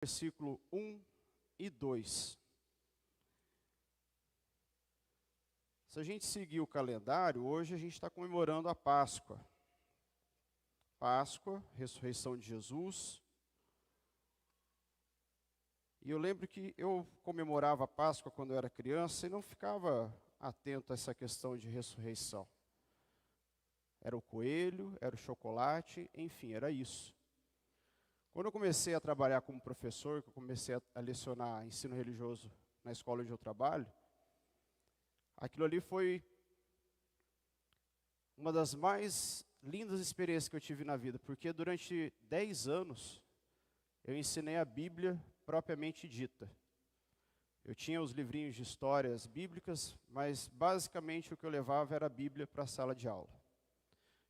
Versículo 1 e 2. Se a gente seguir o calendário, hoje a gente está comemorando a Páscoa. Páscoa, ressurreição de Jesus. E eu lembro que eu comemorava a Páscoa quando eu era criança e não ficava atento a essa questão de ressurreição. Era o coelho, era o chocolate, enfim, era isso. Quando eu comecei a trabalhar como professor, que eu comecei a lecionar ensino religioso na escola onde eu trabalho, aquilo ali foi uma das mais lindas experiências que eu tive na vida, porque durante 10 anos eu ensinei a Bíblia propriamente dita. Eu tinha os livrinhos de histórias bíblicas, mas basicamente o que eu levava era a Bíblia para a sala de aula.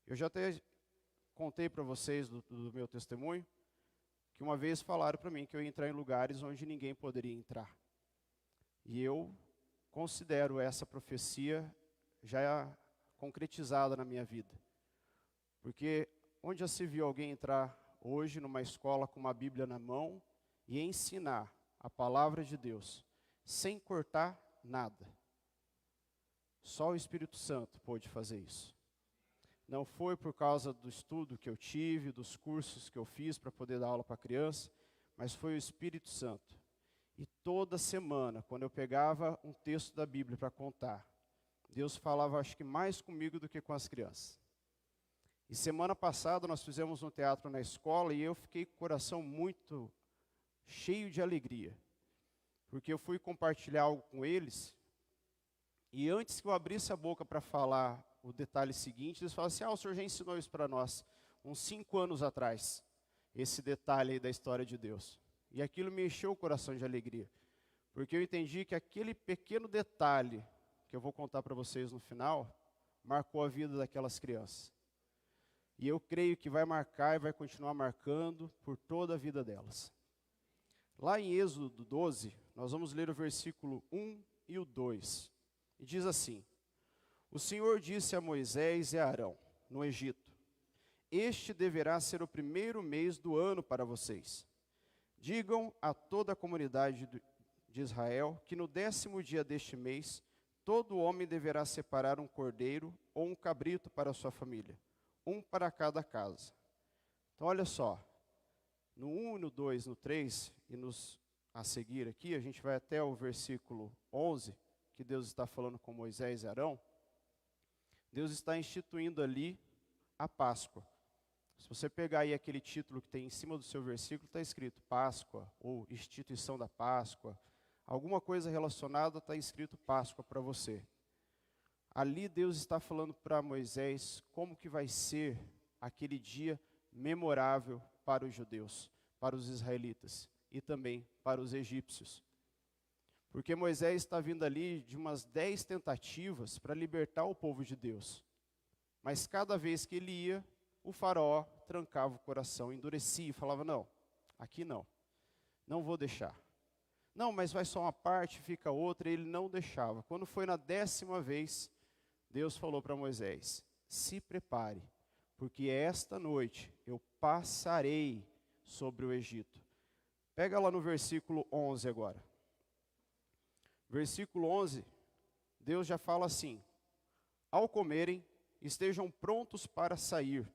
Eu já até contei para vocês do meu testemunho, que uma vez falaram para mim que eu ia entrar em lugares onde ninguém poderia entrar. E eu considero essa profecia já concretizada na minha vida. Porque onde já se viu alguém entrar hoje numa escola com uma Bíblia na mão e ensinar a palavra de Deus sem cortar nada? Só o Espírito Santo pôde fazer isso. Não foi por causa do estudo que eu tive, dos cursos que eu fiz para poder dar aula para criança, mas foi o Espírito Santo. E toda semana, quando eu pegava um texto da Bíblia para contar, Deus falava, acho que mais comigo do que com as crianças. E semana passada nós fizemos um teatro na escola e eu fiquei com o coração muito cheio de alegria. Porque eu fui compartilhar algo com eles, e antes que eu abrisse a boca para falar o detalhe seguinte, eles falaram assim, o senhor já ensinou isso para nós, uns 5 anos atrás, esse detalhe aí da história de Deus. E aquilo me encheu o coração de alegria, porque eu entendi que aquele pequeno detalhe, que eu vou contar para vocês no final, marcou a vida daquelas crianças. E eu creio que vai marcar e vai continuar marcando por toda a vida delas. Lá em Êxodo 12, nós vamos ler o versículo 1 e o 2. E diz assim: O Senhor disse a Moisés e a Arão, no Egito: Este deverá ser o primeiro mês do ano para vocês. Digam a toda a comunidade de Israel que no 10º dia deste mês, todo homem deverá separar um cordeiro ou um cabrito para a sua família, um para cada casa. Então olha só, no 1, no 2, no 3 e a seguir aqui, a gente vai até o versículo 11, que Deus está falando com Moisés e Arão. Deus está instituindo ali a Páscoa. Se você pegar aí aquele título que tem em cima do seu versículo, está escrito Páscoa, ou instituição da Páscoa. Alguma coisa relacionada está escrito Páscoa para você. Ali Deus está falando para Moisés como que vai ser aquele dia memorável para os judeus, para os israelitas e também para os egípcios. Porque Moisés está vindo ali de umas 10 tentativas para libertar o povo de Deus. Mas cada vez que ele ia, o faraó trancava o coração, endurecia e falava, não, aqui não, não vou deixar. Não, mas vai só uma parte, fica outra, e ele não deixava. Quando foi na 10ª vez, Deus falou para Moisés, se prepare, porque esta noite eu passarei sobre o Egito. Pega lá no versículo 11 agora. Versículo 11, Deus já fala assim: Ao comerem, estejam prontos para sair,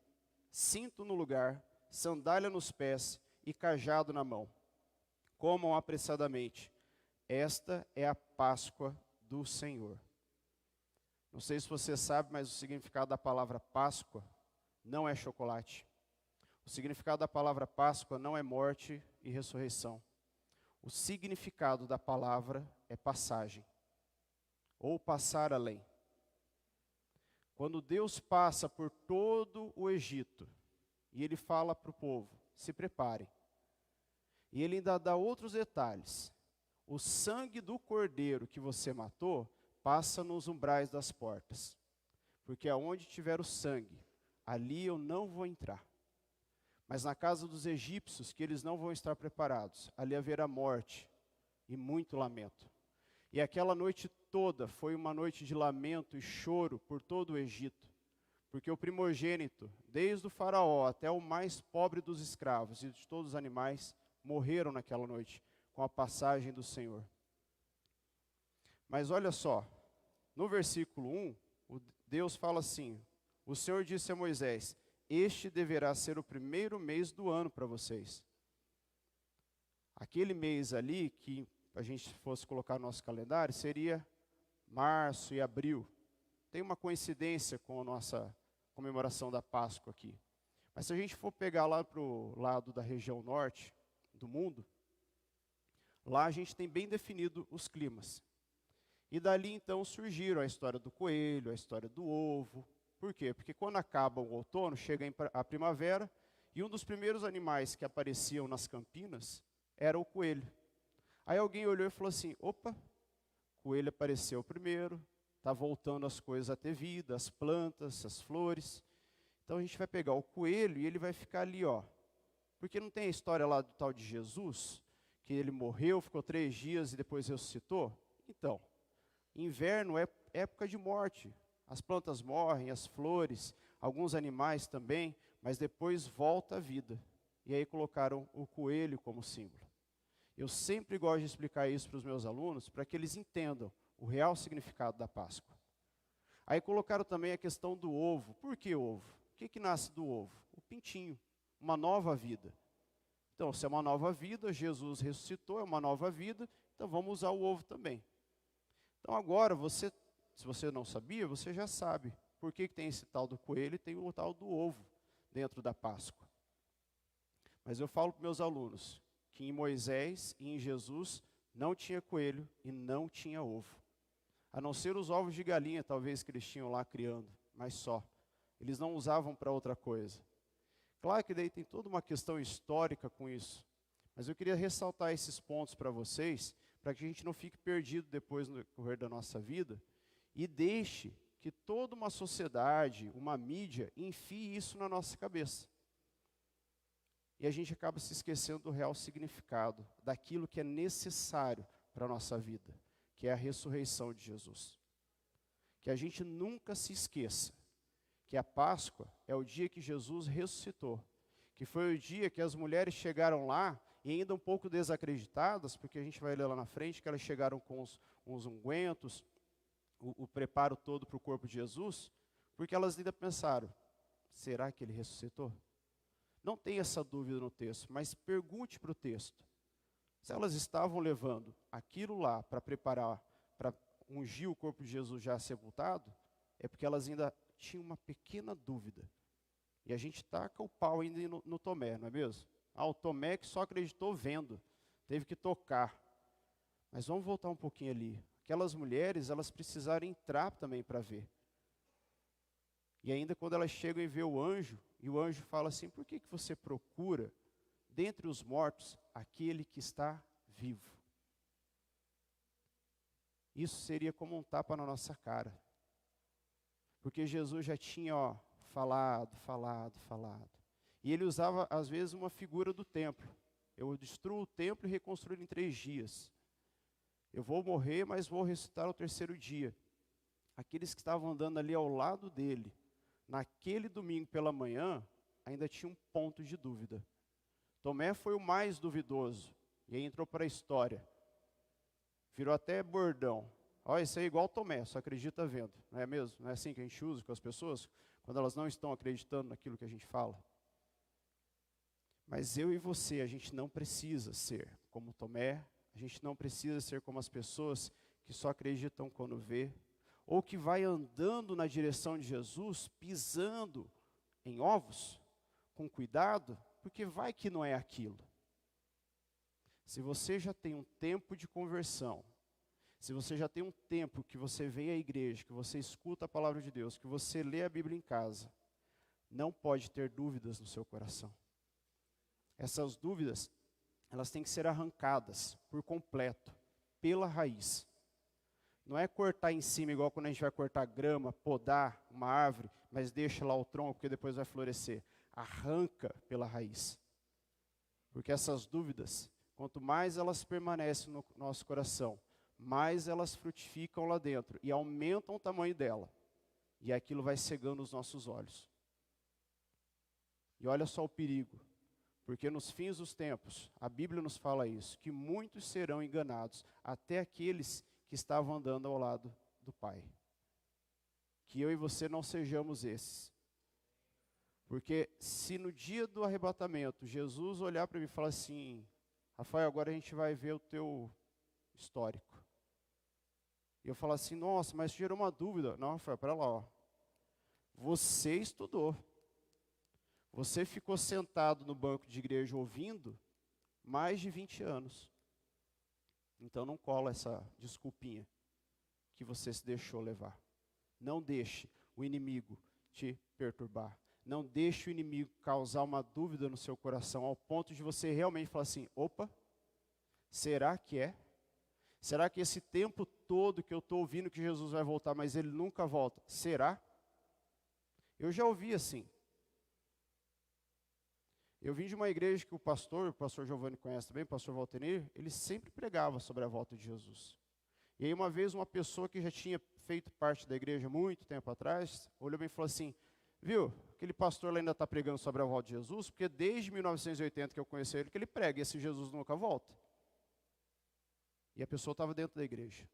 cinto no lugar, sandália nos pés e cajado na mão. Comam apressadamente. Esta é a Páscoa do Senhor. Não sei se você sabe, mas o significado da palavra Páscoa não é chocolate. O significado da palavra Páscoa não é morte e ressurreição. O significado da palavra é passagem, ou passar além. Quando Deus passa por todo o Egito, e Ele fala para o povo, se preparem. E Ele ainda dá outros detalhes. O sangue do cordeiro que você matou, passa nos umbrais das portas. Porque aonde tiver o sangue, ali eu não vou entrar. Mas na casa dos egípcios, que eles não vão estar preparados, ali haverá morte e muito lamento. E aquela noite toda foi uma noite de lamento e choro por todo o Egito. Porque o primogênito, desde o faraó até o mais pobre dos escravos e de todos os animais, morreram naquela noite com a passagem do Senhor. Mas olha só, no versículo 1, Deus fala assim: o Senhor disse a Moisés: este deverá ser o primeiro mês do ano para vocês. Aquele mês ali, que a gente fosse colocar no nosso calendário, seria março e abril. Tem uma coincidência com a nossa comemoração da Páscoa aqui. Mas se a gente for pegar lá para o lado da região norte do mundo, lá a gente tem bem definido os climas. E dali então surgiram a história do coelho, a história do ovo. Por quê? Porque quando acaba o outono, chega a primavera, e um dos primeiros animais que apareciam nas campinas era o coelho. Aí alguém olhou e falou assim: opa, coelho apareceu primeiro, está voltando as coisas a ter vida, as plantas, as flores. Então a gente vai pegar o coelho e ele vai ficar ali, ó. Porque não tem a história lá do tal de Jesus, que ele morreu, ficou 3 dias e depois ressuscitou? Então, inverno é época de morte. As plantas morrem, as flores, alguns animais também, mas depois volta a vida. E aí colocaram o coelho como símbolo. Eu sempre gosto de explicar isso para os meus alunos, para que eles entendam o real significado da Páscoa. Aí colocaram também a questão do ovo. Por que ovo? O que nasce do ovo? O pintinho, uma nova vida. Então, se é uma nova vida, Jesus ressuscitou, é uma nova vida, então vamos usar o ovo também. Então agora, se você não sabia, você já sabe. Por que tem esse tal do coelho e tem o tal do ovo dentro da Páscoa. Mas eu falo para meus alunos que em Moisés e em Jesus não tinha coelho e não tinha ovo. A não ser os ovos de galinha, talvez, que eles tinham lá criando, mas só. Eles não usavam para outra coisa. Claro que daí tem toda uma questão histórica com isso. Mas eu queria ressaltar esses pontos para vocês, para que a gente não fique perdido depois no decorrer da nossa vida, e deixe que toda uma sociedade, uma mídia, enfie isso na nossa cabeça. E a gente acaba se esquecendo do real significado, daquilo que é necessário para a nossa vida, que é a ressurreição de Jesus. Que a gente nunca se esqueça que a Páscoa é o dia que Jesus ressuscitou, que foi o dia que as mulheres chegaram lá, e ainda um pouco desacreditadas, porque a gente vai ler lá na frente, que elas chegaram com uns ungüentos, o preparo todo para o corpo de Jesus, porque elas ainda pensaram: será que ele ressuscitou? Não tem essa dúvida no texto, mas pergunte para o texto. Se elas estavam levando aquilo lá para preparar, para ungir o corpo de Jesus já sepultado, é porque elas ainda tinham uma pequena dúvida. E a gente taca o pau ainda no Tomé, não é mesmo? O Tomé que só acreditou vendo, teve que tocar. Mas vamos voltar um pouquinho ali. Aquelas mulheres, elas precisaram entrar também para ver. E ainda quando elas chegam e vê o anjo, e o anjo fala assim: por que você procura, dentre os mortos, aquele que está vivo? Isso seria como um tapa na nossa cara. Porque Jesus já tinha falado. E ele usava, às vezes, uma figura do templo. Eu destruo o templo e reconstruo em 3 dias. Eu vou morrer, mas vou ressuscitar ao 3º dia. Aqueles que estavam andando ali ao lado dele, naquele domingo pela manhã, ainda tinha um ponto de dúvida. Tomé foi o mais duvidoso, e aí entrou para a história. Virou até bordão. Olha, isso aí é igual Tomé, só acredita vendo. Não é mesmo? Não é assim que a gente usa com as pessoas, quando elas não estão acreditando naquilo que a gente fala? Mas eu e você, a gente não precisa ser como Tomé, a gente não precisa ser como as pessoas que só acreditam quando vê, ou que vai andando na direção de Jesus, pisando em ovos, com cuidado, porque vai que não é aquilo. Se você já tem um tempo de conversão, se você já tem um tempo que você vem à igreja, que você escuta a palavra de Deus, que você lê a Bíblia em casa, não pode ter dúvidas no seu coração. Essas dúvidas, elas têm que ser arrancadas por completo, pela raiz. Não é cortar em cima, igual quando a gente vai cortar grama, podar uma árvore, mas deixa lá o tronco, porque depois vai florescer. Arranca pela raiz. Porque essas dúvidas, quanto mais elas permanecem no nosso coração, mais elas frutificam lá dentro e aumentam o tamanho dela. E aquilo vai cegando os nossos olhos. E olha só o perigo. Porque nos fins dos tempos, a Bíblia nos fala isso, que muitos serão enganados, até aqueles que estavam andando ao lado do Pai. Que eu e você não sejamos esses. Porque se no dia do arrebatamento, Jesus olhar para mim e falar assim, Rafael, agora a gente vai ver o teu histórico. E eu falar assim, nossa, mas gerou uma dúvida. Não, Rafael, para lá, ó. Você estudou. Você ficou sentado no banco de igreja ouvindo mais de 20 anos. Então não cola essa desculpinha que você se deixou levar. Não deixe o inimigo te perturbar. Não deixe o inimigo causar uma dúvida no seu coração, ao ponto de você realmente falar assim, opa, será que é? Será que esse tempo todo que eu estou ouvindo que Jesus vai voltar, mas ele nunca volta, será? Eu já ouvi assim. Eu vim de uma igreja que o pastor Giovanni conhece também, o pastor Valtenir, ele sempre pregava sobre a volta de Jesus. E aí uma vez uma pessoa que já tinha feito parte da igreja muito tempo atrás, olhou bem e falou assim, viu, aquele pastor lá ainda está pregando sobre a volta de Jesus, porque desde 1980 que eu conheci ele, que ele prega, e esse Jesus nunca volta. E a pessoa estava dentro da igreja.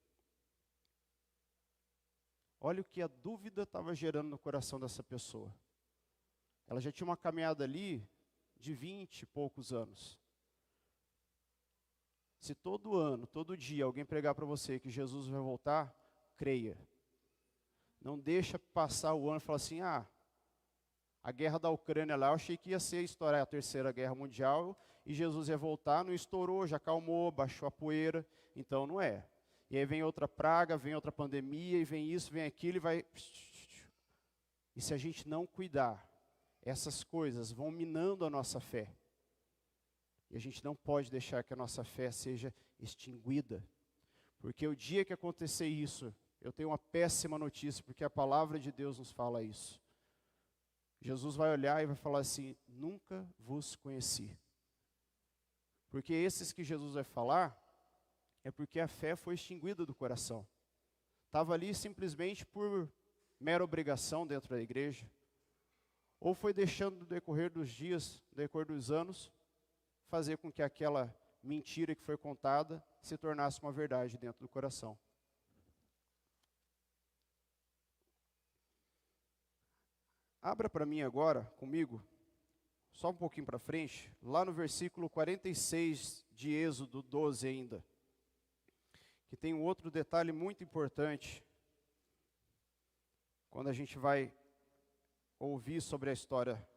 Olha o que a dúvida estava gerando no coração dessa pessoa. Ela já tinha uma caminhada ali de 20 e poucos anos. Se todo ano, todo dia, alguém pregar para você que Jesus vai voltar, creia. Não deixa passar o ano e falar assim, a guerra da Ucrânia lá, eu achei que ia ser estourar a Terceira Guerra Mundial e Jesus ia voltar, não estourou, já acalmou, baixou a poeira, então não é. E aí vem outra praga, vem outra pandemia, e vem isso, vem aquilo, e vai... E se a gente não cuidar, essas coisas vão minando a nossa fé. E a gente não pode deixar que a nossa fé seja extinguida. Porque o dia que acontecer isso, eu tenho uma péssima notícia, porque a palavra de Deus nos fala isso. Jesus vai olhar e vai falar assim, nunca vos conheci. Porque esses que Jesus vai falar, é porque a fé foi extinguida do coração. Estava ali simplesmente por mera obrigação dentro da igreja. Ou foi deixando no decorrer dos dias, no decorrer dos anos, fazer com que aquela mentira que foi contada se tornasse uma verdade dentro do coração. Abra para mim agora, comigo, só um pouquinho para frente, lá no versículo 46 de Êxodo 12 ainda, que tem um outro detalhe muito importante, quando a gente vai ouvir sobre a história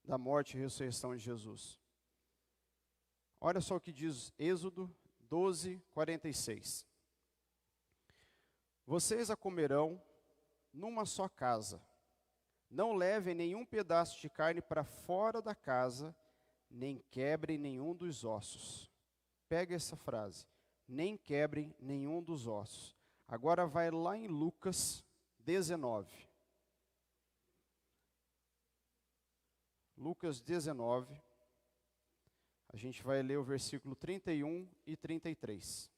da morte e ressurreição de Jesus. Olha só o que diz Êxodo 12, 46. Vocês a comerão numa só casa. Não levem nenhum pedaço de carne para fora da casa, nem quebrem nenhum dos ossos. Pega essa frase. Nem quebrem nenhum dos ossos. Agora vai lá em Lucas 19. Lucas 19. A gente vai ler o versículo 31 e 33.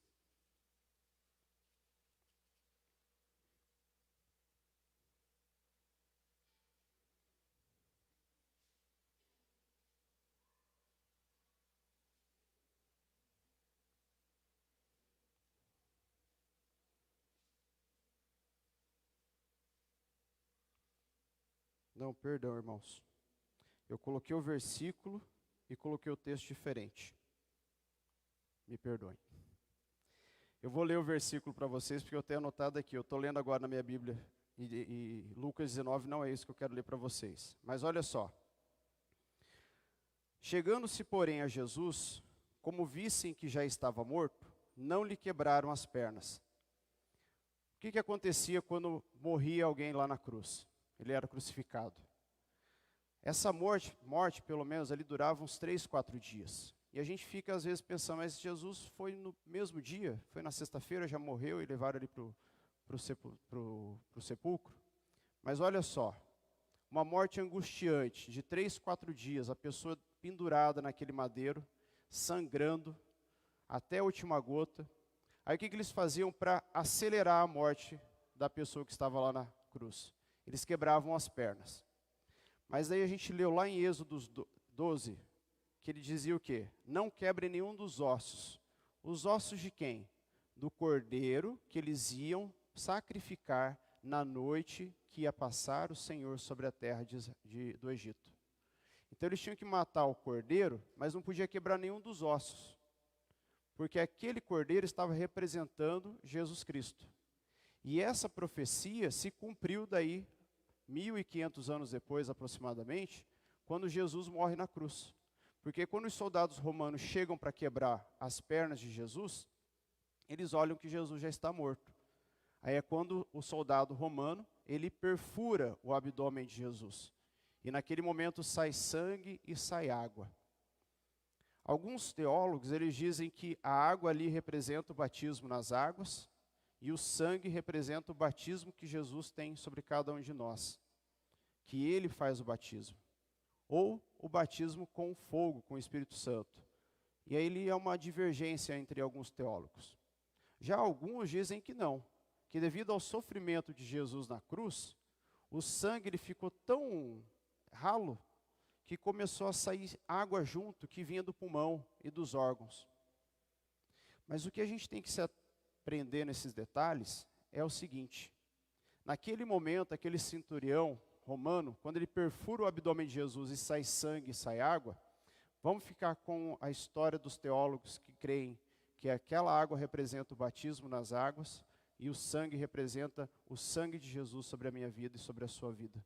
Não, perdão, irmãos. Eu coloquei o versículo e coloquei o texto diferente. Me perdoem. Eu vou ler o versículo para vocês, porque eu tenho anotado aqui. Eu estou lendo agora na minha Bíblia. E Lucas 19 não é isso que eu quero ler para vocês. Mas olha só. Chegando-se, porém, a Jesus, como vissem que já estava morto, não lhe quebraram as pernas. O que acontecia quando morria alguém lá na cruz? Ele era crucificado. Essa morte, pelo menos, ali durava uns 3, 4 dias. E a gente fica, às vezes, pensando, mas Jesus foi no mesmo dia? Foi na sexta-feira, já morreu e levaram ele para o sepulcro? Mas olha só, uma morte angustiante, de 3, 4 dias, a pessoa pendurada naquele madeiro, sangrando, até a última gota. Aí o que eles faziam para acelerar a morte da pessoa que estava lá na cruz? Eles quebravam as pernas. Mas daí a gente leu lá em Êxodo 12, que ele dizia o quê? Não quebre nenhum dos ossos. Os ossos de quem? Do cordeiro que eles iam sacrificar na noite que ia passar o Senhor sobre a terra do Egito. Então eles tinham que matar o cordeiro, mas não podia quebrar nenhum dos ossos, porque aquele cordeiro estava representando Jesus Cristo. E essa profecia se cumpriu daí 1500 anos depois aproximadamente, quando Jesus morre na cruz. Porque quando os soldados romanos chegam para quebrar as pernas de Jesus, eles olham que Jesus já está morto. Aí é quando o soldado romano, ele perfura o abdômen de Jesus. E naquele momento sai sangue e sai água. Alguns teólogos, eles dizem que a água ali representa o batismo nas águas, e o sangue representa o batismo que Jesus tem sobre cada um de nós. Que ele faz o batismo. Ou o batismo com fogo, com o Espírito Santo. E aí é uma divergência entre alguns teólogos. Já alguns dizem que não, que devido ao sofrimento de Jesus na cruz, o sangue ele ficou tão ralo que começou a sair água junto que vinha do pulmão e dos órgãos. Mas o que a gente tem que se aprender nesses detalhes é o seguinte: naquele momento, aquele centurião romano, quando ele perfura o abdômen de Jesus e sai sangue e sai água, vamos ficar com a história dos teólogos que creem que aquela água representa o batismo nas águas e o sangue representa o sangue de Jesus sobre a minha vida e sobre a sua vida.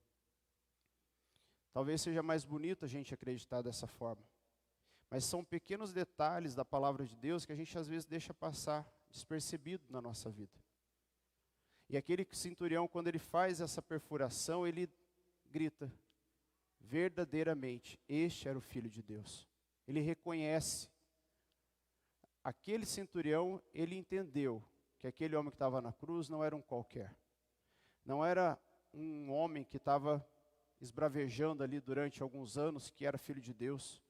Talvez seja mais bonito a gente acreditar dessa forma, mas são pequenos detalhes da palavra de Deus que a gente às vezes deixa passar despercebido na nossa vida. E aquele centurião, quando ele faz essa perfuração, ele grita, verdadeiramente, este era o Filho de Deus. Ele reconhece. Aquele centurião, ele entendeu que aquele homem que estava na cruz não era um qualquer. Não era um homem que estava esbravejando ali durante alguns anos, que era filho de Deus,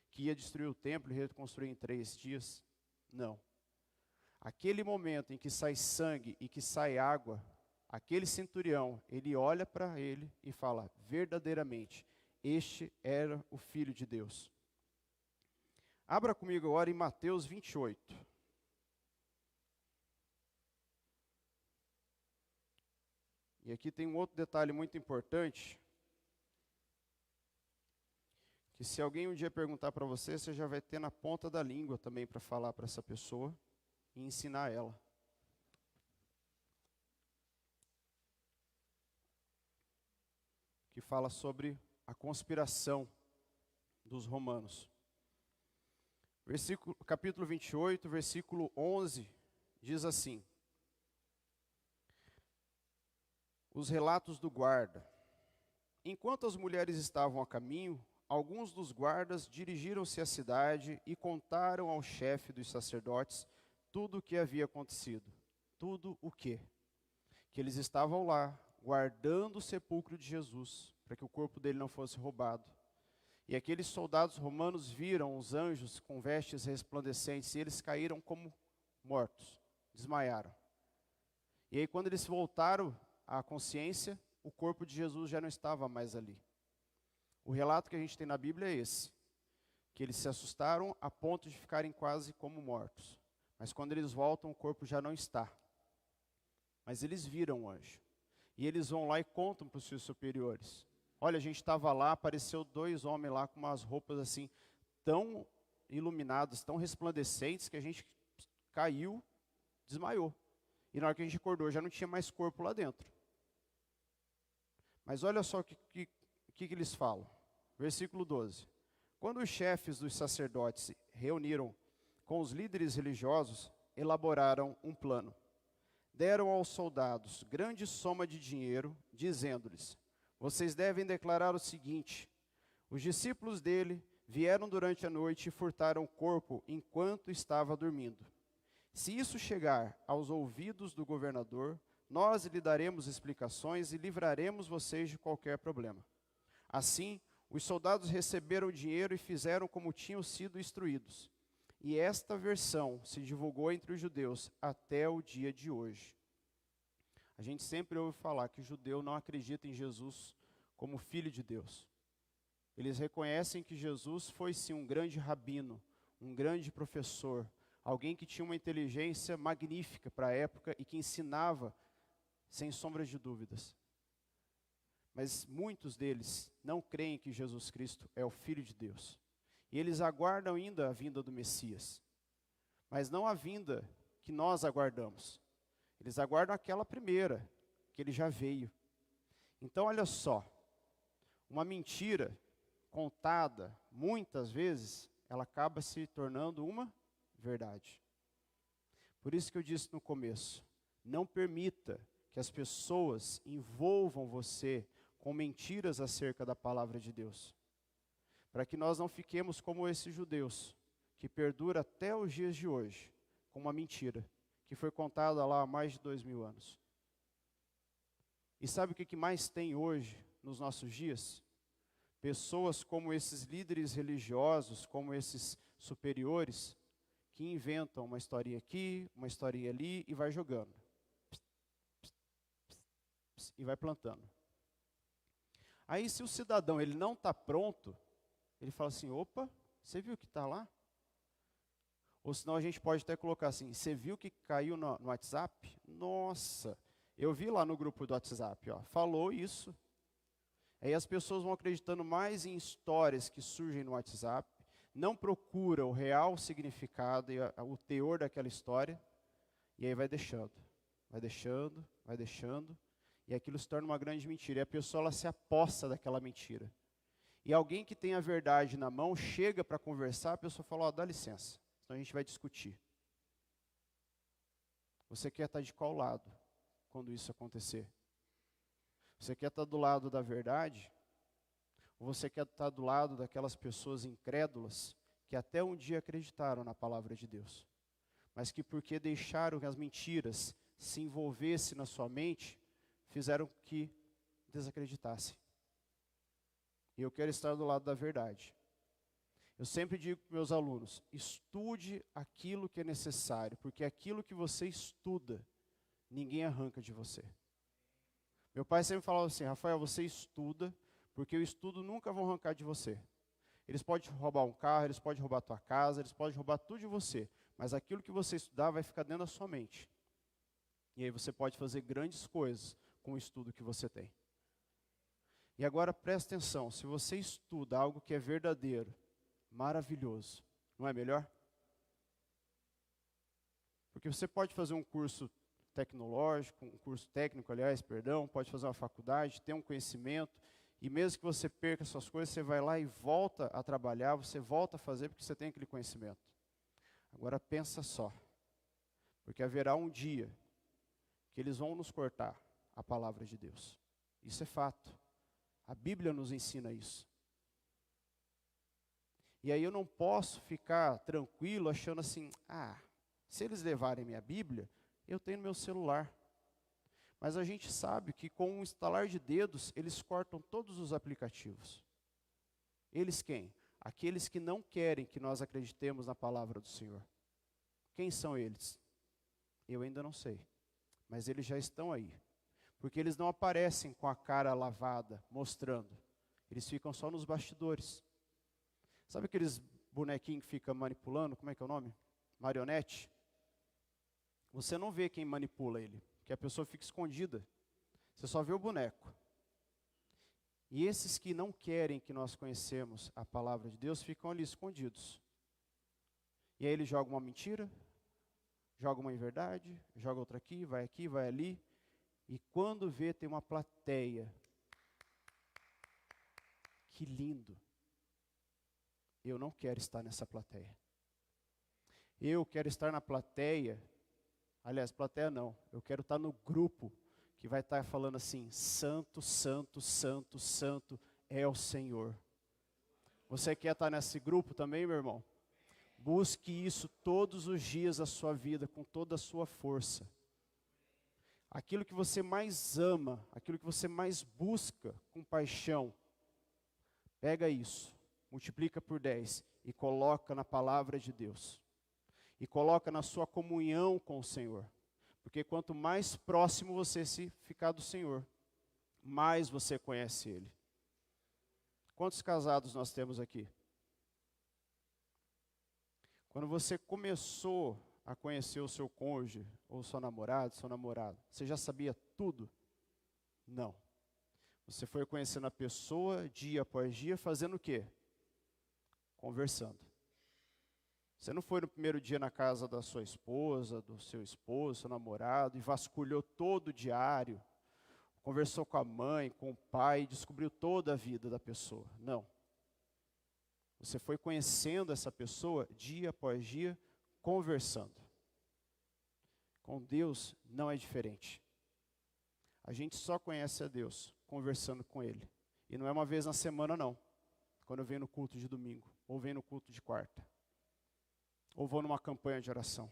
que ia destruir o templo e reconstruir em 3 dias. Não. Aquele momento em que sai sangue e que sai água, aquele centurião, ele olha para ele e fala, verdadeiramente, este era o Filho de Deus. Abra comigo agora em Mateus 28. E aqui tem um outro detalhe muito importante, que se alguém um dia perguntar para você, você já vai ter na ponta da língua também para falar para essa pessoa e ensinar ela. Que fala sobre a conspiração dos romanos. Capítulo 28, versículo 11, diz assim: os relatos do guarda. Enquanto as mulheres estavam a caminho, alguns dos guardas dirigiram-se à cidade e contaram ao chefe dos sacerdotes tudo o que havia acontecido. Tudo o quê? Que eles estavam lá, guardando o sepulcro de Jesus, para que o corpo dele não fosse roubado. E aqueles soldados romanos viram os anjos com vestes resplandecentes, e eles caíram como mortos, desmaiaram. E aí quando eles voltaram à consciência, o corpo de Jesus já não estava mais ali. O relato que a gente tem na Bíblia é esse, que eles se assustaram a ponto de ficarem quase como mortos. Mas quando eles voltam, o corpo já não está. Mas eles viram o anjo. E eles vão lá e contam para os seus superiores. Olha, a gente estava lá, apareceu 2 homens lá com umas roupas assim, tão iluminadas, tão resplandecentes, que a gente caiu, desmaiou. E na hora que a gente acordou, já não tinha mais corpo lá dentro. Mas olha só o que eles falam. Versículo 12. Quando os chefes dos sacerdotes se reuniram com os líderes religiosos, elaboraram um plano. Deram aos soldados grande soma de dinheiro, dizendo-lhes, vocês devem declarar o seguinte, os discípulos dele vieram durante a noite e furtaram o corpo enquanto estava dormindo. Se isso chegar aos ouvidos do governador, nós lhe daremos explicações e livraremos vocês de qualquer problema. Assim, os soldados receberam o dinheiro e fizeram como tinham sido instruídos. E esta versão se divulgou entre os judeus até o dia de hoje. A gente sempre ouve falar que o judeu não acredita em Jesus como Filho de Deus. Eles reconhecem que Jesus foi sim um grande rabino, um grande professor, alguém que tinha uma inteligência magnífica para a época e que ensinava sem sombra de dúvidas. Mas muitos deles não creem que Jesus Cristo é o Filho de Deus. E eles aguardam ainda a vinda do Messias, mas não a vinda que nós aguardamos. Eles aguardam aquela primeira, que ele já veio. Então olha só, uma mentira contada muitas vezes, ela acaba se tornando uma verdade. Por isso que eu disse no começo, não permita que as pessoas envolvam você com mentiras acerca da palavra de Deus. Para que nós não fiquemos como esses judeus, que perdura até os dias de hoje, com uma mentira, que foi contada lá há mais de 2000 anos. E sabe o que mais tem hoje, nos nossos dias? Pessoas como esses líderes religiosos, como esses superiores, que inventam uma historinha aqui, uma historinha ali e vai jogando. E vai plantando. Aí se o cidadão ele não está pronto, ele fala assim, opa, você viu que está lá? Ou senão a gente pode até colocar assim, você viu que caiu no WhatsApp? Nossa, eu vi lá no grupo do WhatsApp, ó, falou isso. Aí as pessoas vão acreditando mais em histórias que surgem no WhatsApp, não procura o real significado e o teor daquela história, e aí vai deixando, vai deixando, vai deixando, e aquilo se torna uma grande mentira, e a pessoa ela se apossa daquela mentira. E alguém que tem a verdade na mão, chega para conversar, a pessoa fala, ó, dá licença, senão a gente vai discutir. Você quer estar de qual lado quando isso acontecer? Você quer estar do lado da verdade? Ou você quer estar do lado daquelas pessoas incrédulas que até um dia acreditaram na palavra de Deus, mas que porque deixaram que as mentiras se envolvessem na sua mente, fizeram que desacreditassem. E eu quero estar do lado da verdade. Eu sempre digo para meus alunos, estude aquilo que é necessário, porque aquilo que você estuda, ninguém arranca de você. Meu pai sempre falava assim, Rafael, você estuda, porque o estudo nunca vão arrancar de você. Eles podem roubar um carro, eles podem roubar a tua casa, eles podem roubar tudo de você, mas aquilo que você estudar vai ficar dentro da sua mente. E aí você pode fazer grandes coisas com o estudo que você tem. E agora presta atenção, se você estuda algo que é verdadeiro, maravilhoso, não é melhor? Porque você pode fazer um curso tecnológico, um curso técnico, aliás, perdão, pode fazer uma faculdade, ter um conhecimento, e mesmo que você perca suas coisas, você vai lá e volta a trabalhar, você volta a fazer porque você tem aquele conhecimento. Agora pensa só, porque haverá um dia que eles vão nos cortar a palavra de Deus. Isso é fato. A Bíblia nos ensina isso. E aí eu não posso ficar tranquilo achando assim, se eles levarem minha Bíblia, eu tenho no meu celular. Mas a gente sabe que com um estalar de dedos, eles cortam todos os aplicativos. Eles quem? Aqueles que não querem que nós acreditemos na palavra do Senhor. Quem são eles? Eu ainda não sei. Mas eles já estão aí. Porque eles não aparecem com a cara lavada, mostrando. Eles ficam só nos bastidores. Sabe aqueles bonequinhos que ficam manipulando? Como é que é o nome? Marionete? Você não vê quem manipula ele, porque a pessoa fica escondida. Você só vê o boneco. E esses que não querem que nós conhecemos a palavra de Deus, ficam ali escondidos. E aí ele joga uma mentira, joga uma inverdade, joga outra aqui, vai ali. E quando vê, tem uma plateia. Que lindo. Eu não quero estar nessa plateia. Eu quero estar na plateia, aliás, plateia não, eu quero estar no grupo que vai estar falando assim, santo, santo, santo, santo é o Senhor. Você quer estar nesse grupo também, meu irmão? Busque isso todos os dias da sua vida, com toda a sua força. Aquilo que você mais ama, aquilo que você mais busca com paixão, pega isso, multiplica por 10 e coloca na palavra de Deus. E coloca na sua comunhão com o Senhor. Porque quanto mais próximo você se ficar do Senhor, mais você conhece Ele. Quantos casados nós temos aqui? Quando você começou a conhecer o seu cônjuge, ou seu namorado, você já sabia tudo? Não. Você foi conhecendo a pessoa dia após dia, fazendo o quê? Conversando. Você não foi no primeiro dia na casa da sua esposa, do seu esposo, seu namorado, e vasculhou todo o diário, conversou com a mãe, com o pai, e descobriu toda a vida da pessoa. Não. Você foi conhecendo essa pessoa dia após dia, conversando. Com Deus não é diferente. A gente só conhece a Deus conversando com Ele. E não é uma vez na semana, não. Quando eu venho no culto de domingo, ou venho no culto de quarta, ou vou numa campanha de oração.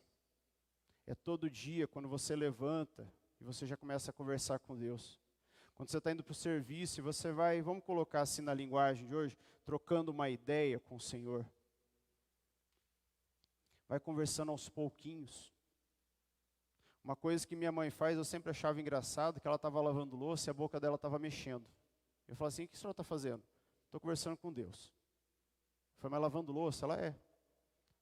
É todo dia, quando você levanta, e você já começa a conversar com Deus. Quando você está indo para o serviço, e você vai, vamos colocar assim na linguagem de hoje, trocando uma ideia com o Senhor. Vai conversando aos pouquinhos. Uma coisa que minha mãe faz, eu sempre achava engraçado, que ela estava lavando louça e a boca dela estava mexendo. Eu falava assim, o que a senhora está fazendo? Estou conversando com Deus. Foi, mas lavando louça? Ela é.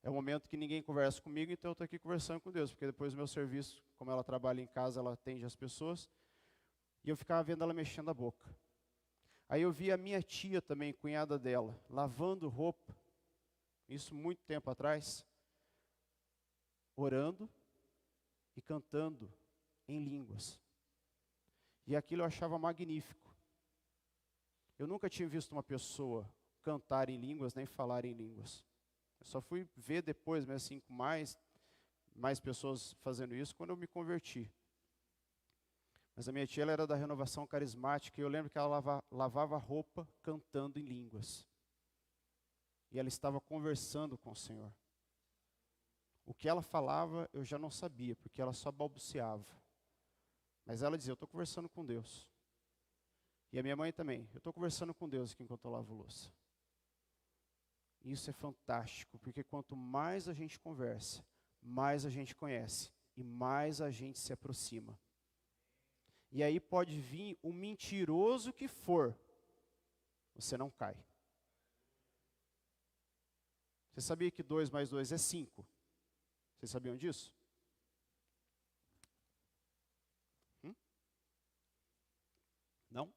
É o momento que ninguém conversa comigo, então eu estou aqui conversando com Deus, porque depois do meu serviço, como ela trabalha em casa, ela atende as pessoas, e eu ficava vendo ela mexendo a boca. Aí eu vi a minha tia também, cunhada dela, lavando roupa, isso muito tempo atrás, orando e cantando em línguas. E aquilo eu achava magnífico. Eu nunca tinha visto uma pessoa cantar em línguas, nem falar em línguas. Eu só fui ver depois, mas assim, com mais pessoas fazendo isso, quando eu me converti. Mas a minha tia, ela era da renovação carismática, e eu lembro que ela lavava roupa cantando em línguas. E ela estava conversando com o Senhor. O que ela falava, eu já não sabia, porque ela só balbuciava. Mas ela dizia, eu estou conversando com Deus. E a minha mãe também, eu estou conversando com Deus aqui enquanto eu lavo louça. Isso é fantástico, porque quanto mais a gente conversa, mais a gente conhece e mais a gente se aproxima. E aí pode vir o mentiroso que for, você não cai. Você sabia que 2 mais 2 é 5? Vocês sabiam disso? Não?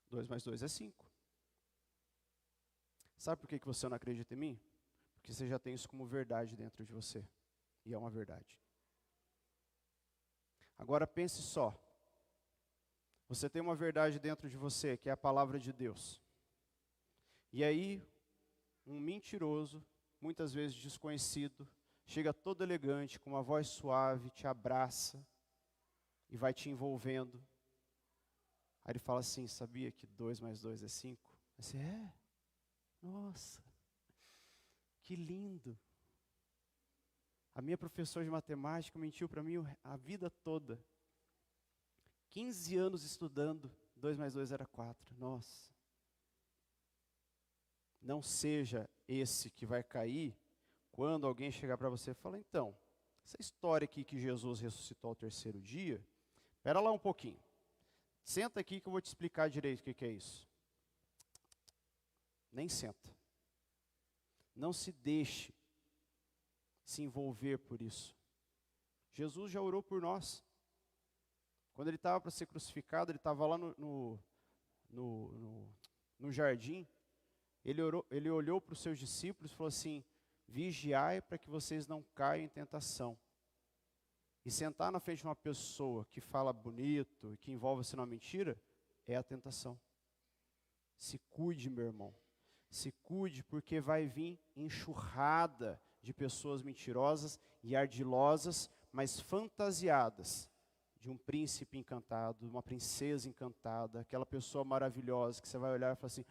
2 mais 2 é 5. Sabe por que você não acredita em mim? Porque você já tem isso como verdade dentro de você. E é uma verdade. Agora pense só. Você tem uma verdade dentro de você, que é a palavra de Deus. E aí, um mentiroso, muitas vezes desconhecido, chega todo elegante, com uma voz suave, te abraça e vai te envolvendo. Aí ele fala assim, sabia que 2 mais 2 é 5? Aí você, nossa, que lindo. A minha professora de matemática mentiu para mim a vida toda. 15 anos estudando, 2 mais 2 era 4. Nossa. Não seja esse que vai cair quando alguém chegar para você e falar, então, essa história aqui que Jesus ressuscitou ao 3º dia, espera lá um pouquinho. Senta aqui que eu vou te explicar direito o que é isso. Nem senta. Não se deixe se envolver por isso. Jesus já orou por nós. Quando ele estava para ser crucificado, ele estava lá no jardim, ele olhou para os seus discípulos e falou assim, vigiai para que vocês não caiam em tentação. E sentar na frente de uma pessoa que fala bonito e que envolve-se numa mentira, é a tentação. Se cuide, meu irmão. Se cuide, porque vai vir enxurrada de pessoas mentirosas e ardilosas, mas fantasiadas de um príncipe encantado, uma princesa encantada, aquela pessoa maravilhosa que você vai olhar e falar assim,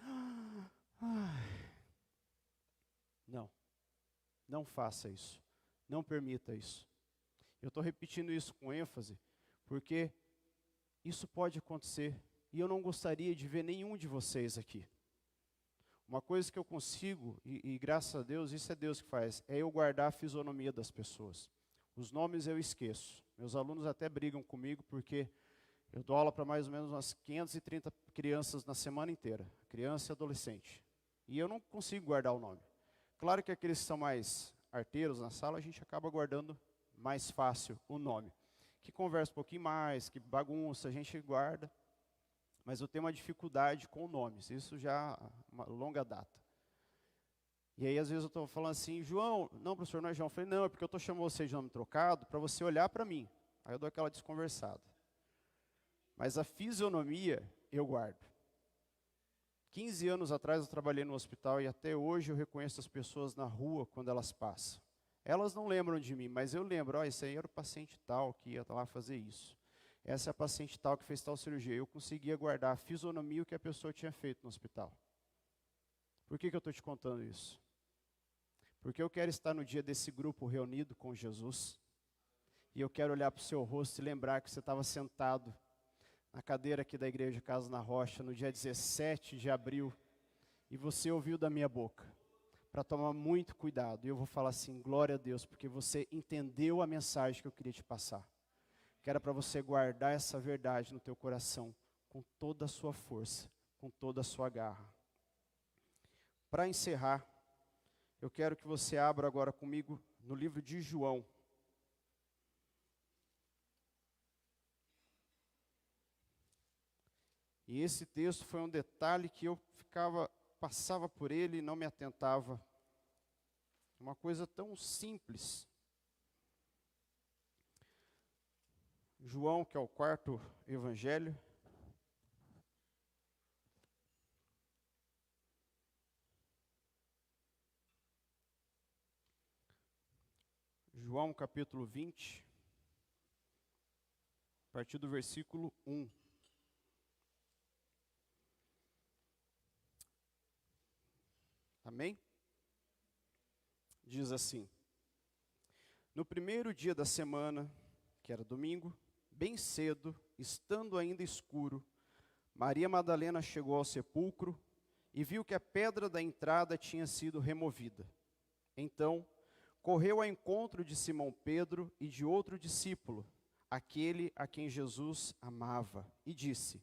não faça isso, não permita isso. Eu estou repetindo isso com ênfase, porque isso pode acontecer, e eu não gostaria de ver nenhum de vocês aqui. Uma coisa que eu consigo, e graças a Deus, isso é Deus que faz, é eu guardar a fisionomia das pessoas. Os nomes eu esqueço. Meus alunos até brigam comigo, porque Eu dou aula para mais ou menos umas 530 crianças na semana inteira, criança e adolescente. E eu não consigo guardar o nome. Claro que aqueles que são mais arteiros na sala, a gente acaba guardando mais fácil o nome. Que conversa um pouquinho mais, que bagunça, a gente guarda. Mas eu tenho uma dificuldade com nomes, isso já há uma longa data. E aí, às vezes, eu estou falando assim, João, não, professor, não é João. Eu falei, não, é porque eu estou chamando você de nome trocado para você olhar para mim. Aí eu dou aquela desconversada. Mas a fisionomia eu guardo. 15 anos atrás eu trabalhei no hospital e até hoje eu reconheço as pessoas na rua quando elas passam. Elas não lembram de mim, mas eu lembro, esse aí era o paciente tal que ia lá fazer isso. Essa é a paciente tal que fez tal cirurgia. Eu conseguia guardar a fisionomia o que a pessoa tinha feito no hospital. Por que eu estou te contando isso? Porque eu quero estar no dia desse grupo reunido com Jesus. E eu quero olhar para o seu rosto e lembrar que você estava sentado na cadeira aqui da Igreja Casa na Rocha, no dia 17 de abril. E você ouviu da minha boca, para tomar muito cuidado. E eu vou falar assim, glória a Deus, porque você entendeu a mensagem que eu queria te passar. Que era para você guardar essa verdade no teu coração, com toda a sua força, com toda a sua garra. Para encerrar, eu quero que você abra agora comigo no livro de João. E esse texto foi um detalhe que eu passava por ele e não me atentava. Uma coisa tão simples. João, que é o quarto evangelho. João capítulo 20, a partir do versículo 1. Amém? Diz assim: no primeiro dia da semana, que era domingo, bem cedo, estando ainda escuro, Maria Madalena chegou ao sepulcro e viu que a pedra da entrada tinha sido removida. Então, correu ao encontro de Simão Pedro e de outro discípulo, aquele a quem Jesus amava, e disse: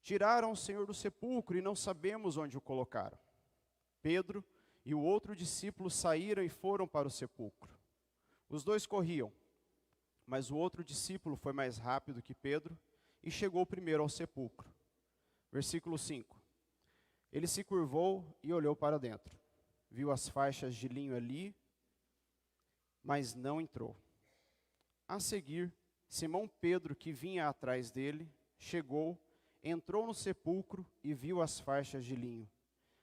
tiraram o Senhor do sepulcro e não sabemos onde o colocaram. Pedro e o outro discípulo saíram e foram para o sepulcro. Os dois corriam, mas o outro discípulo foi mais rápido que Pedro e chegou primeiro ao sepulcro. Versículo 5. Ele se curvou e olhou para dentro. Viu as faixas de linho ali, mas não entrou. A seguir, Simão Pedro, que vinha atrás dele, chegou, entrou no sepulcro e viu as faixas de linho,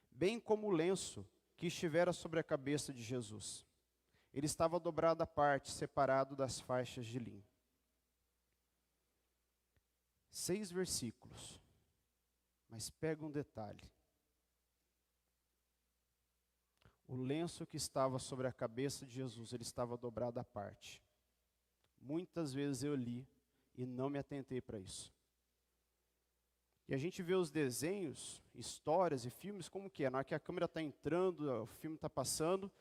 bem como o lenço que estivera sobre a cabeça de Jesus. Ele estava dobrado à parte, separado das faixas de linho. 6 versículos, mas pega um detalhe. O lenço que estava sobre a cabeça de Jesus, ele estava dobrado à parte. Muitas vezes eu li e não me atentei para isso. E a gente vê os desenhos, histórias e filmes como que é. Na hora que a câmera está entrando, o filme está passando,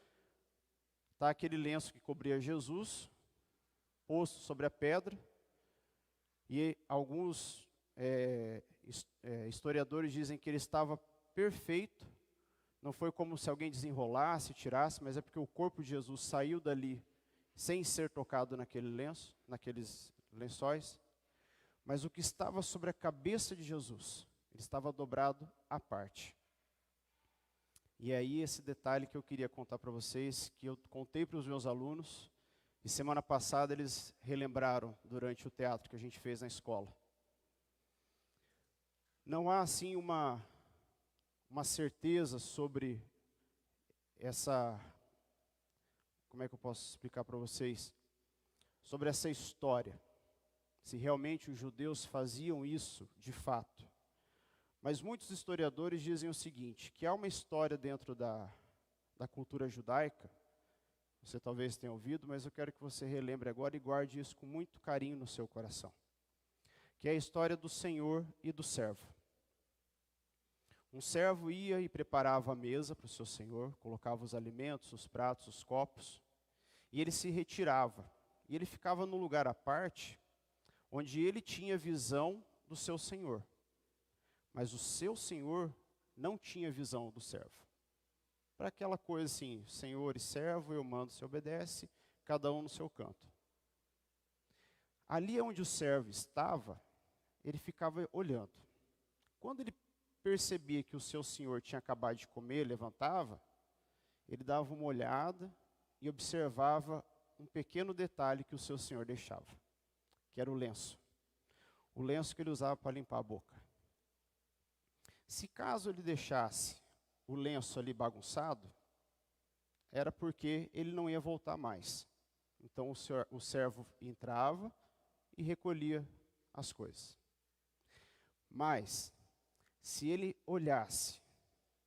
está aquele lenço que cobria Jesus, posto sobre a pedra, e alguns historiadores dizem que ele estava perfeito. Não foi como se alguém desenrolasse, tirasse, mas é porque o corpo de Jesus saiu dali sem ser tocado naquele lenço, naqueles lençóis. Mas o que estava sobre a cabeça de Jesus, ele estava dobrado à parte. E aí esse detalhe que eu queria contar para vocês, que eu contei para os meus alunos, e semana passada eles relembraram durante o teatro que a gente fez na escola. Não há assim uma certeza sobre essa, como é que eu posso explicar para vocês? Sobre essa história, se realmente os judeus faziam isso de fato. Mas muitos historiadores dizem o seguinte, que há uma história dentro da cultura judaica, você talvez tenha ouvido, mas eu quero que você relembre agora e guarde isso com muito carinho no seu coração. Que é a história do senhor e do servo. Um servo ia e preparava a mesa para o seu senhor, colocava os alimentos, os pratos, os copos, e ele se retirava. E ele ficava num lugar à parte, onde ele tinha visão do seu senhor, mas o seu senhor não tinha visão do servo. Para aquela coisa assim, senhor e servo, eu mando, você obedece, cada um no seu canto. Ali onde o servo estava, ele ficava olhando. Quando ele percebia que o seu senhor tinha acabado de comer, levantava, ele dava uma olhada e observava um pequeno detalhe que o seu senhor deixava, que era o lenço. O lenço que ele usava para limpar a boca. Se caso ele deixasse o lenço ali bagunçado, era porque ele não ia voltar mais. Então o servo entrava e recolhia as coisas. Mas, se ele olhasse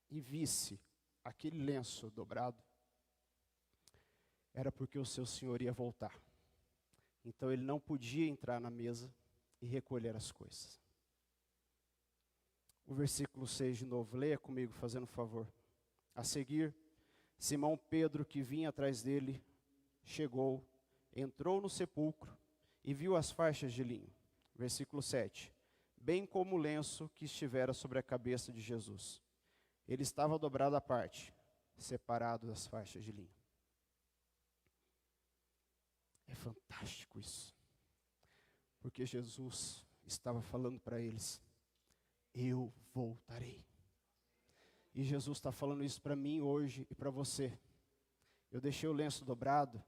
e visse aquele lenço dobrado, era porque o seu senhor ia voltar. Então ele não podia entrar na mesa e recolher as coisas. O versículo 6 de novo, leia comigo, fazendo um favor. A seguir, Simão Pedro, que vinha atrás dele, chegou, entrou no sepulcro e viu as faixas de linho. Versículo 7. Bem como o lenço que estivera sobre a cabeça de Jesus. Ele estava dobrado à parte, separado das faixas de linho. É fantástico isso. Porque Jesus estava falando para eles, eu voltarei. E Jesus está falando isso para mim hoje e para você. Eu deixei o lenço dobrado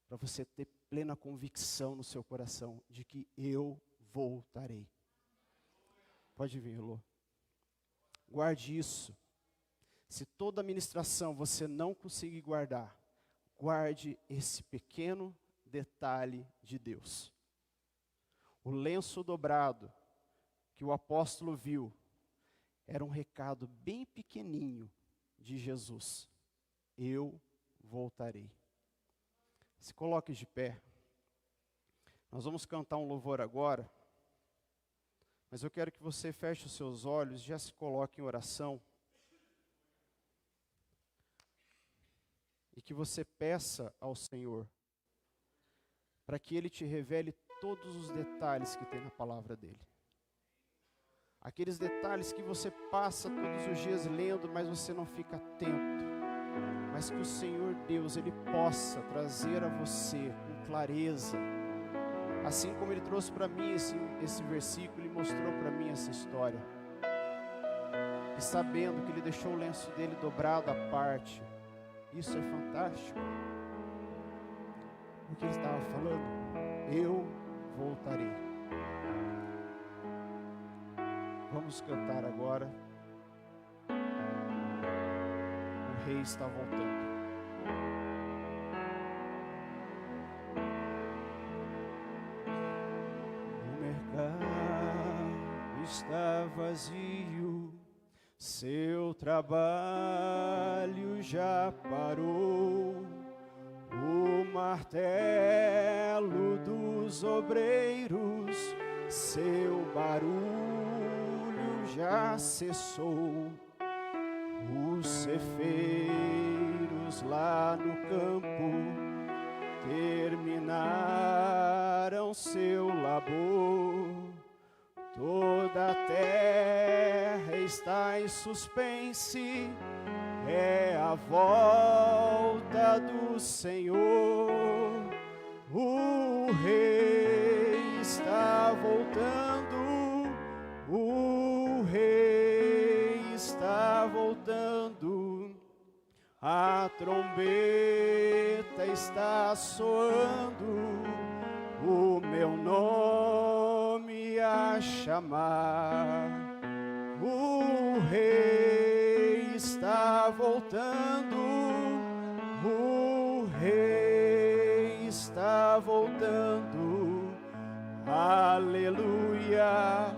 para você ter plena convicção no seu coração de que eu voltarei. Pode vir, Elô. Guarde isso. Se toda a ministração você não conseguir guardar, guarde esse pequeno detalhe de Deus. O lenço dobrado que o apóstolo viu era um recado bem pequenininho de Jesus. Eu voltarei. Se coloque de pé. Nós vamos cantar um louvor agora. Mas eu quero que você feche os seus olhos e já se coloque em oração. E que você peça ao Senhor para que Ele te revele todos os detalhes que tem na palavra dEle. Aqueles detalhes que você passa todos os dias lendo, mas você não fica atento. Mas que o Senhor Deus, Ele possa trazer a você com clareza. Assim como Ele trouxe para mim esse versículo e mostrou para mim essa história. E sabendo que Ele deixou o lenço dele dobrado à parte. Isso é fantástico. O que Ele estava falando? Eu voltarei. Vamos cantar agora. O Rei está voltando. O mercado está vazio, seu trabalho já parou. O martelo dos obreiros, seu barulho já cessou. Os cefeiros lá no campo terminaram seu labor. Toda a terra está em suspense, é a volta do Senhor. O Rei está voltando, o Rei está voltando. A trombeta está soando, o meu nome a chamar. O Rei está voltando, o Rei está voltando. Aleluia,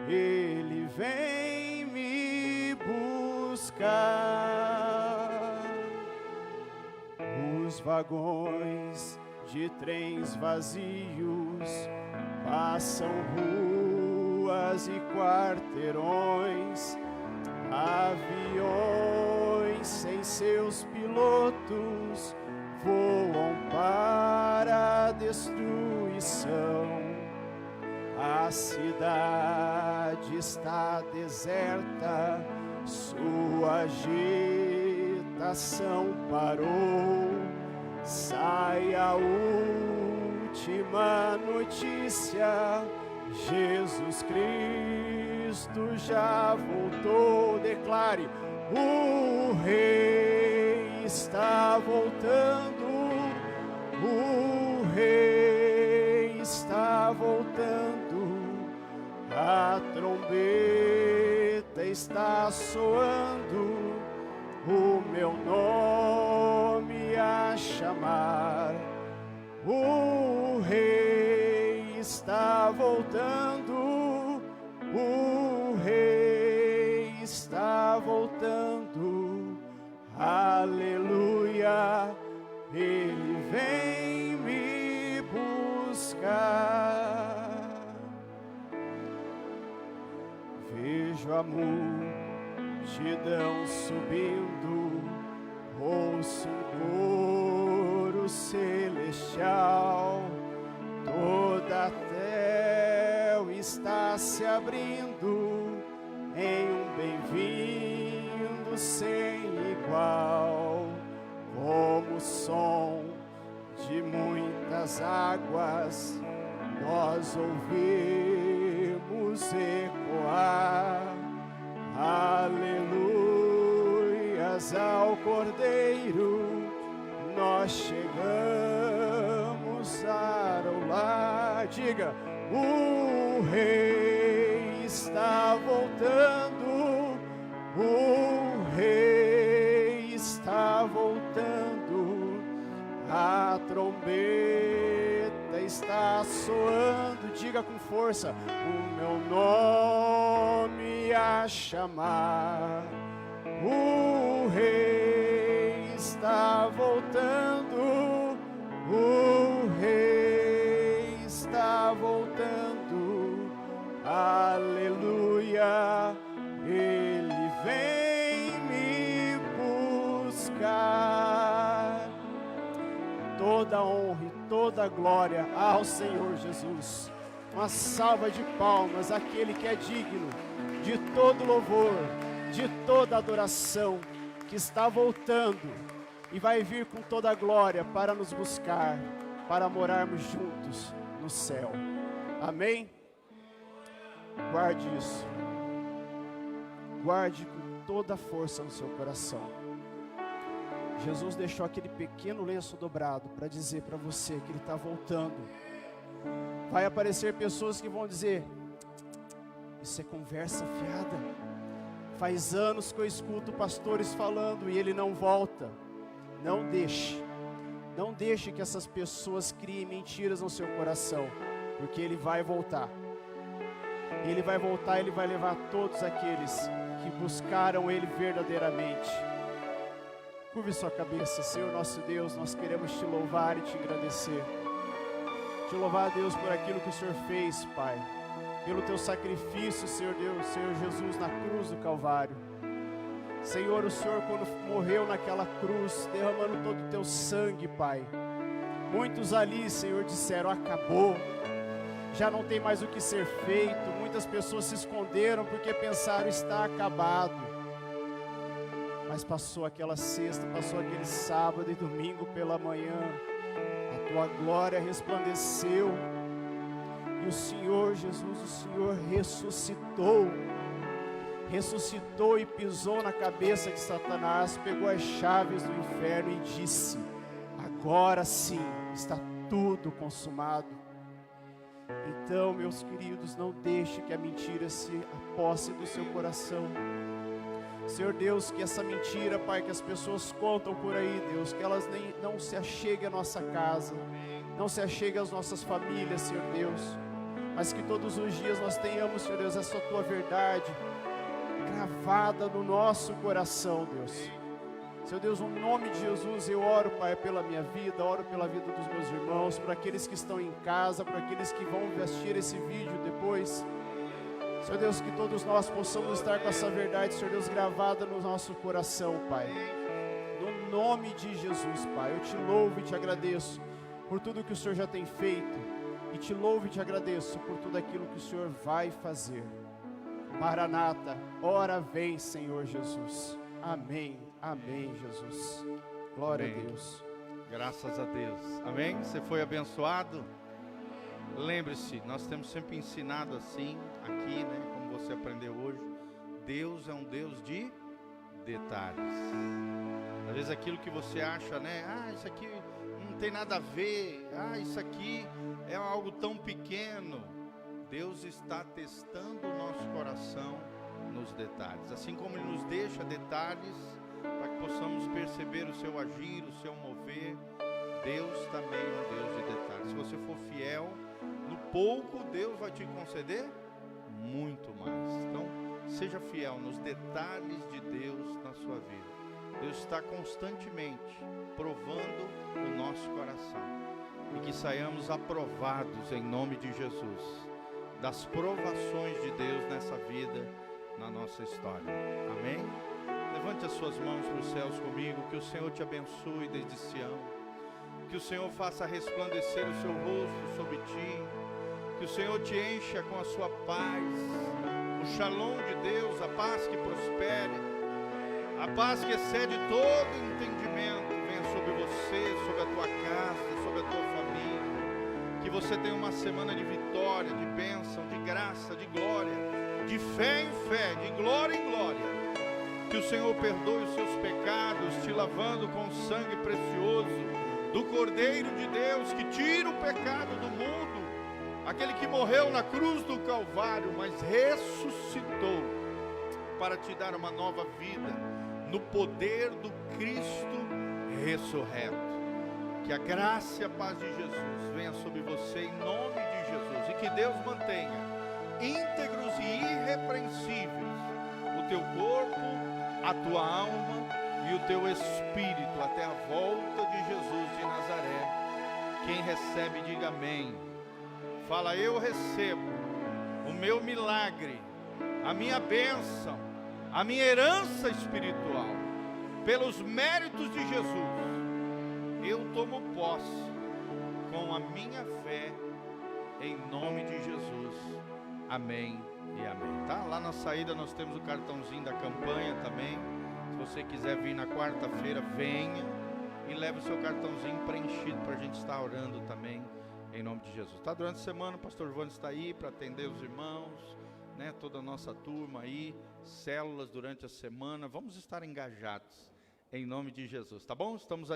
Ele vem me buscar. Os vagões de trens vazios passam ruas e quarteirões, aviões sem seus pilotos voam para a destruição. A cidade está deserta, sua agitação parou. Sai a última notícia: Jesus Cristo já voltou. Declare: o Rei está voltando, o Rei está voltando, a trombeta está soando, o meu nome a chamar. O Rei está voltando, o Rei está voltando, aleluia, Ele vem me buscar. Vejo a multidão subindo, ouço um coro celestial, toda a terra está se abrindo em um bem-vindo sem igual, como o som de muitas águas nós ouvimos ecoar. Aleluias ao Cordeiro, nós chegamos ao lar. Diga: o Rei está voltando, o Rei está voltando, a trombeta está soando. Diga com força: o meu nome a chamar. O Rei está voltando, o Rei está voltando, aleluia, Ele vem me buscar. Toda honra e toda glória ao Senhor Jesus. Uma salva de palmas àquele que é digno de todo louvor, de toda adoração, que está voltando e vai vir com toda a glória para nos buscar, para morarmos juntos no céu. Amém? Guarde isso. Guarde com toda a força no seu coração. Jesus deixou aquele pequeno lenço dobrado para dizer para você que Ele está voltando. Vai aparecer pessoas que vão dizer: isso é conversa fiada. Faz anos que eu escuto pastores falando e Ele não volta. Não deixe que essas pessoas criem mentiras no seu coração, porque Ele vai voltar. Ele vai voltar, Ele vai levar todos aqueles que buscaram Ele verdadeiramente. Curve sua cabeça. Senhor nosso Deus, nós queremos Te louvar e Te agradecer. Te louvar, Deus, por aquilo que o Senhor fez, Pai. Pelo Teu sacrifício, Senhor Deus, Senhor Jesus, na cruz do Calvário. Senhor, o Senhor quando morreu naquela cruz, derramando todo o Teu sangue, Pai. Muitos ali, Senhor, disseram: acabou. Já não tem mais o que ser feito. Muitas pessoas se esconderam porque pensaram: está acabado. Mas passou aquela sexta, passou aquele sábado e domingo pela manhã. A Tua glória resplandeceu. E o Senhor Jesus, o Senhor ressuscitou. Ressuscitou e pisou na cabeça de Satanás, pegou as chaves do inferno e disse: agora sim, está tudo consumado. Então, meus queridos, não deixe que a mentira se aposse do seu coração. Senhor Deus, que essa mentira, Pai, que as pessoas contam por aí, Deus, que elas não se acheguem à nossa casa, não se acheguem às nossas famílias, Senhor Deus, mas que todos os dias nós tenhamos, Senhor Deus, essa Tua verdade gravada no nosso coração, Deus. Senhor Deus, no nome de Jesus, eu oro, Pai, pela minha vida, oro pela vida dos meus irmãos, por aqueles que estão em casa, por aqueles que vão assistir esse vídeo depois. Senhor Deus, que todos nós possamos estar com essa verdade, Senhor Deus, gravada no nosso coração, Pai. No nome de Jesus, Pai, eu Te louvo e Te agradeço por tudo que o Senhor já tem feito, e te louvo e te agradeço por tudo aquilo que o Senhor vai fazer. Maranata, ora vem, Senhor Jesus. Amém, amém, Jesus. Glória Amém. a Deus. Graças a Deus. Amém? Você foi abençoado? Lembre-se, nós temos sempre ensinado assim, aqui, né? Como você aprendeu hoje. Deus é um Deus de detalhes. Às vezes aquilo que você acha, né? Isso aqui não tem nada a ver. Isso aqui é algo tão pequeno. Deus está testando o nosso coração nos detalhes. Assim como Ele nos deixa detalhes para que possamos perceber o seu agir, o seu mover. Deus também é um Deus de detalhes. Se você for fiel, no pouco Deus vai te conceder muito mais. Então, seja fiel nos detalhes de Deus na sua vida. Deus está constantemente provando o nosso coração. E que saiamos aprovados em nome de Jesus, das provações de Deus nessa vida, na nossa história. Amém? Levante as suas mãos para os céus comigo. Que o Senhor te abençoe desde Sião. Que o Senhor faça resplandecer o seu rosto sobre ti. Que o Senhor te encha com a sua paz. O shalom de Deus, a paz que prospere, a paz que excede todo entendimento, venha sobre você, sobre a tua casa, sobre a tua família. Que você tenha uma semana de vitória, de bênção, de graça, de glória, de fé em fé, de glória em glória. Que o Senhor perdoe os seus pecados, te lavando com o sangue precioso do Cordeiro de Deus, que tira o pecado do mundo. Aquele que morreu na cruz do Calvário, mas ressuscitou para te dar uma nova vida no poder do Cristo ressurreto. Que a graça e a paz de Jesus venha sobre você em nome de Jesus. E que Deus mantenha íntegros e irrepreensíveis o teu corpo, a tua alma e o teu espírito até a volta de Jesus de Nazaré. Quem recebe, diga amém. Fala, eu recebo o meu milagre, a minha bênção, a minha herança espiritual, pelos méritos de Jesus. Eu tomo posse com a minha fé, em nome de Jesus. Amém e amém. Tá? Lá na saída nós temos o cartãozinho da campanha também. Se você quiser vir na quarta-feira, venha e leve o seu cartãozinho preenchido para a gente estar orando também, em nome de Jesus. Tá? Durante a semana o pastor Vânia está aí para atender os irmãos, né? Toda a nossa turma aí, células durante a semana. Vamos estar engajados, em nome de Jesus. Tá bom? Estamos